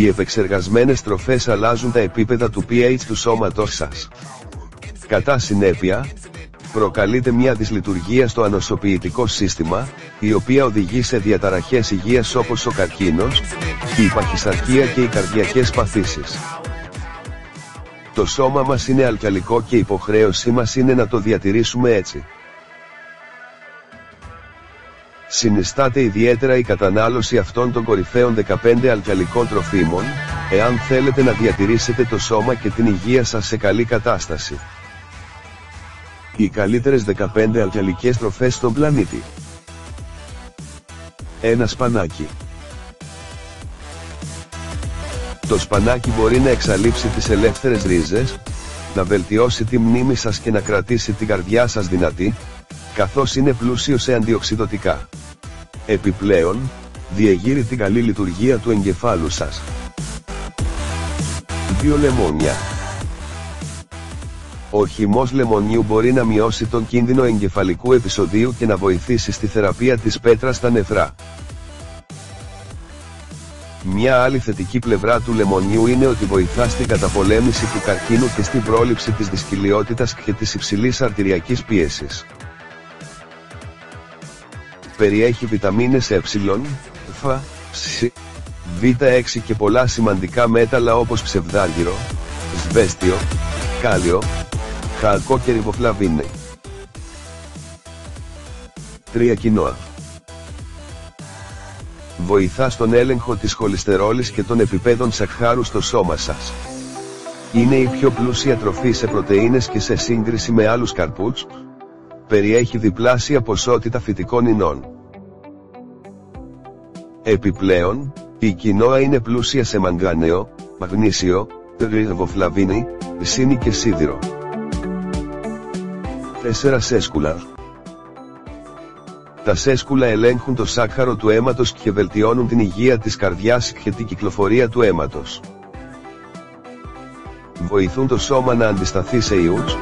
Οι επεξεργασμένες τροφές αλλάζουν τα επίπεδα του pH του σώματός σας. Κατά συνέπεια, προκαλείται μια δυσλειτουργία στο ανοσοποιητικό σύστημα, η οποία οδηγεί σε διαταραχές υγείας όπως ο καρκίνος, η παχυσαρκία και οι καρδιακές παθήσεις. Το σώμα μας είναι αλκαλικό και η υποχρέωσή μας είναι να το διατηρήσουμε έτσι. Συνιστάται ιδιαίτερα η κατανάλωση αυτών των κορυφαίων 15 αλκαλικών τροφίμων, εάν θέλετε να διατηρήσετε το σώμα και την υγεία σας σε καλή κατάσταση. Οι καλύτερες 15 αλκαλικές τροφές στον πλανήτη. 1. Σπανάκι. Το σπανάκι μπορεί να εξαλείψει τις ελεύθερες ρίζες, να βελτιώσει τη μνήμη σας και να κρατήσει την καρδιά σας δυνατή, καθώς είναι πλούσιο σε αντιοξυδωτικά. Επιπλέον, διεγείρει την καλή λειτουργία του εγκεφάλου σας. 2. Λεμόνια. Ο χυμός λεμονιού μπορεί να μειώσει τον κίνδυνο εγκεφαλικού επεισοδίου και να βοηθήσει στη θεραπεία της πέτρας στα νεφρά. Μια άλλη θετική πλευρά του λεμονιού είναι ότι βοηθά στην καταπολέμηση του καρκίνου και στην πρόληψη της δυσκολιότητας και της υψηλής αρτηριακής πίεσης. Περιέχει βιταμίνες Ε, Φ, Σ, Β6 και πολλά σημαντικά μέταλλα όπως ψευδάργυρο, σβέστιο, κάλιο, χαλκό και ριβοφλαβίνη. 3. Κοινόα. Βοηθά στον έλεγχο της χολυστερόλης και των επιπέδων σακχάρου στο σώμα σας. Είναι η πιο πλούσια τροφή σε πρωτεΐνες και σε σύγκριση με άλλους καρπούς, περιέχει διπλάσια ποσότητα φυτικών ινών. Επιπλέον, η κοινόα είναι πλούσια σε μαγκάνεο, μαγνήσιο, ριβοφλαβίνη, ρσίνη και σίδηρο. 4. Σέσκουλα. Τα σέσκουλα ελέγχουν το σάκχαρο του αίματος και βελτιώνουν την υγεία της καρδιάς και την κυκλοφορία του αίματος. Βοηθούν το σώμα να αντισταθεί σε ιούς,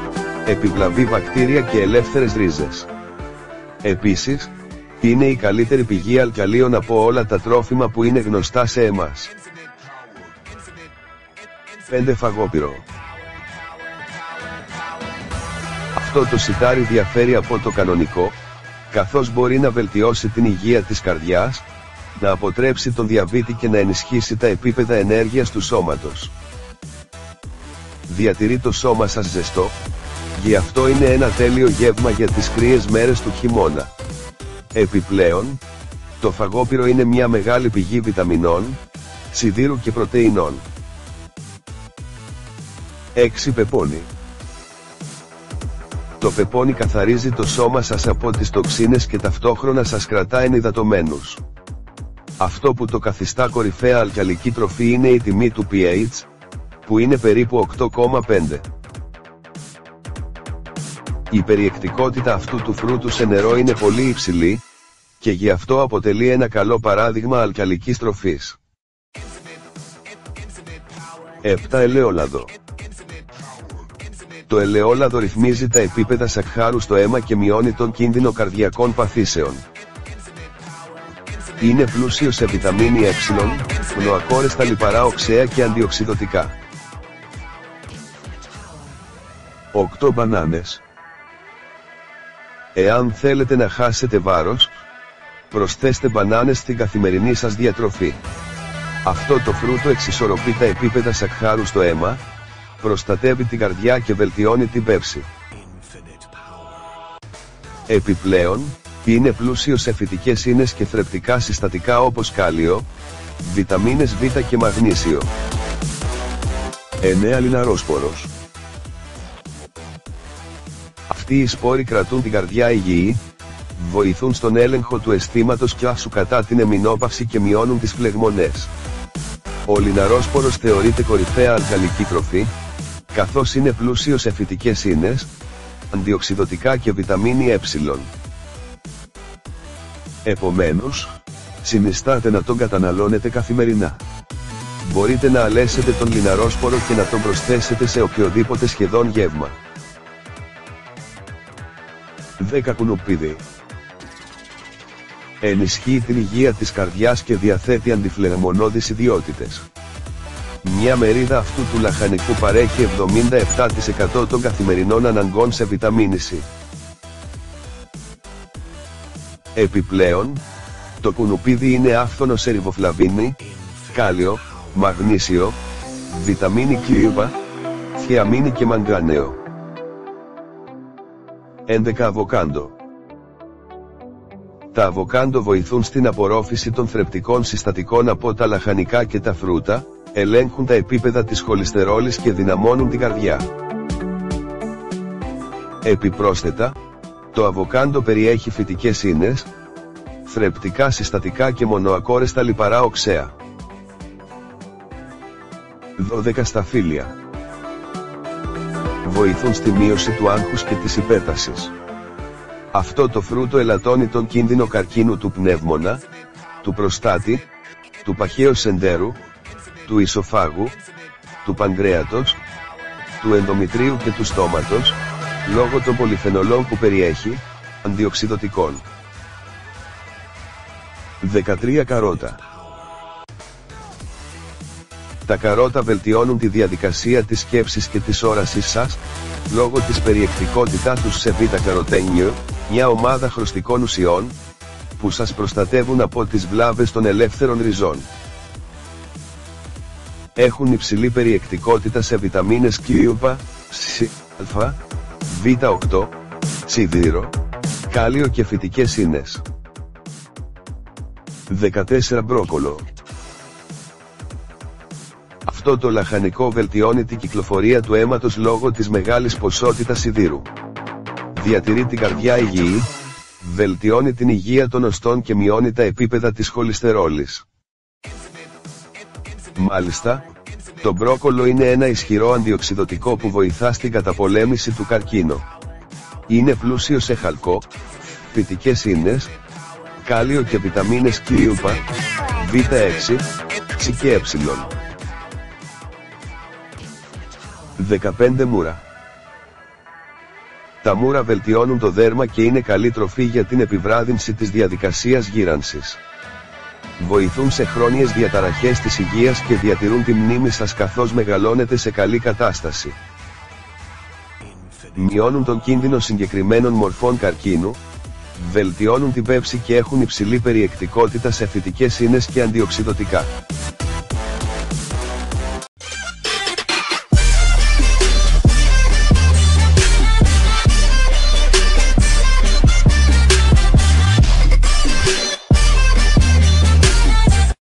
επιβλαβή βακτήρια και ελεύθερες ρίζες. Επίσης, είναι η καλύτερη πηγή αλκαλίων από όλα τα τρόφιμα που είναι γνωστά σε εμάς. 5. Φαγόπυρο. Αυτό το σιτάρι διαφέρει από το κανονικό, καθώς μπορεί να βελτιώσει την υγεία της καρδιάς, να αποτρέψει τον διαβήτη και να ενισχύσει τα επίπεδα ενέργειας του σώματος. Διατηρεί το σώμα σας ζεστό, γι' αυτό είναι ένα τέλειο γεύμα για τις κρύες μέρες του χειμώνα. Επιπλέον, το φαγόπυρο είναι μια μεγάλη πηγή βιταμινών, σιδήρου και πρωτεϊνών. 6. Πεπόνι. Το πεπόνι καθαρίζει το σώμα σας από τις τοξίνες και ταυτόχρονα σας κρατά ενυδατωμένους. Αυτό που το καθιστά κορυφαία αλκαλική τροφή είναι η τιμή του pH, που είναι περίπου 8,5. Η περιεκτικότητα αυτού του φρούτου σε νερό είναι πολύ υψηλή, και γι' αυτό αποτελεί ένα καλό παράδειγμα αλκαλικής τροφής. 7. Ελαιόλαδο. Το ελαιόλαδο ρυθμίζει τα επίπεδα σακχάρου στο αίμα και μειώνει τον κίνδυνο καρδιακών παθήσεων. Είναι πλούσιο σε βιταμίνη Ε, γνοακόρεστα λιπαρά οξέα και αντιοξυδωτικά. 8. Μπανάνες. Εάν θέλετε να χάσετε βάρος, προσθέστε μπανάνες στην καθημερινή σας διατροφή. Αυτό το φρούτο εξισορροπεί τα επίπεδα σακχάρου στο αίμα, προστατεύει την καρδιά και βελτιώνει την πέψη. Επιπλέον, είναι πλούσιο σε φυτικές ίνες και θρεπτικά συστατικά όπως κάλιο, βιταμίνες Β και μαγνήσιο. 9. Λιναρόσπορος. Αυτοί οι σπόροι κρατούν την καρδιά υγιή, βοηθούν στον έλεγχο του αισθήματος και άσου κατά την εμεινόπαυση και μειώνουν τις φλεγμονές. Ο λιναρόσπορος θεωρείται κορυφαία αλκαλική τροφή, καθώς είναι πλούσιο σε φυτικές ίνες, αντιοξυδωτικά και βιταμίνη Ε. Επομένως, συνιστάται να τον καταναλώνετε καθημερινά. Μπορείτε να αλέσετε τον λιναρόσπορο και να τον προσθέσετε σε οποιοδήποτε σχεδόν γεύμα. 10. Κουνουπίδι. Ενισχύει την υγεία της καρδιάς και διαθέτει αντιφλεγμονώδεις ιδιότητες. Μια μερίδα αυτού του λαχανικού παρέχει 77% των καθημερινών αναγκών σε βιταμίνη C. Επιπλέον, το κουνουπίδι είναι άφθονο σε ριβοφλαβίνη, κάλιο, μαγνήσιο, βιταμίνη Q, θιαμίνη και μαγκάνεο. 11. Αβοκάντο. Τα αβοκάντο βοηθούν στην απορρόφηση των θρεπτικών συστατικών από τα λαχανικά και τα φρούτα, ελέγχουν τα επίπεδα της χολυστερόλης και δυναμώνουν την καρδιά. Επιπρόσθετα, το αβοκάντο περιέχει φυτικές ίνες, θρεπτικά συστατικά και μονοακόρεστα λιπαρά οξέα. 12. Σταφύλια. Βοηθούν στη μείωση του άγχους και της υπέρτασης. Αυτό το φρούτο ελαττώνει τον κίνδυνο καρκίνου του πνεύμονα, του προστάτη, του παχαίου εντερού, του ισοφάγου, του παγκρέατος, του ενδομητρίου και του στόματος, λόγω των πολυφενολών που περιέχει, αντιοξυδοτικών. 13. Καρότα. Τα καρότα βελτιώνουν τη διαδικασία της σκέψης και της όρασης σας, λόγω της περιεκτικότητάς τους σε β-καροτένιο, μια ομάδα χρωστικών ουσιών, που σας προστατεύουν από τις βλάβες των ελεύθερων ριζών. Έχουν υψηλή περιεκτικότητα σε βιταμίνες Q, C, Α, β8, σιδήρο, κάλιο και φυτικές ίνες. 14. Μπρόκολο. Αυτό το λαχανικό βελτιώνει την κυκλοφορία του αίματος λόγω της μεγάλης ποσότητας σιδήρου. Διατηρεί την καρδιά υγιή, βελτιώνει την υγεία των οστών και μειώνει τα επίπεδα της χολυστερόλης. Μάλιστα, το μπρόκολο είναι ένα ισχυρό αντιοξυδοτικό που βοηθά στην καταπολέμηση του καρκίνου. Είναι πλούσιο σε χαλκό, φυτικές ίνες, κάλιο και βιταμίνες Q, β6, C και ε. 15. Μούρα. Τα μούρα βελτιώνουν το δέρμα και είναι καλή τροφή για την επιβράδυνση της διαδικασίας γύρανσης. Βοηθούν σε χρόνιες διαταραχές της υγείας και διατηρούν τη μνήμη σας καθώς μεγαλώνετε σε καλή κατάσταση. Μειώνουν τον κίνδυνο συγκεκριμένων μορφών καρκίνου, βελτιώνουν την πέψη και έχουν υψηλή περιεκτικότητα σε φυτικές ίνες και αντιοξυδοτικά.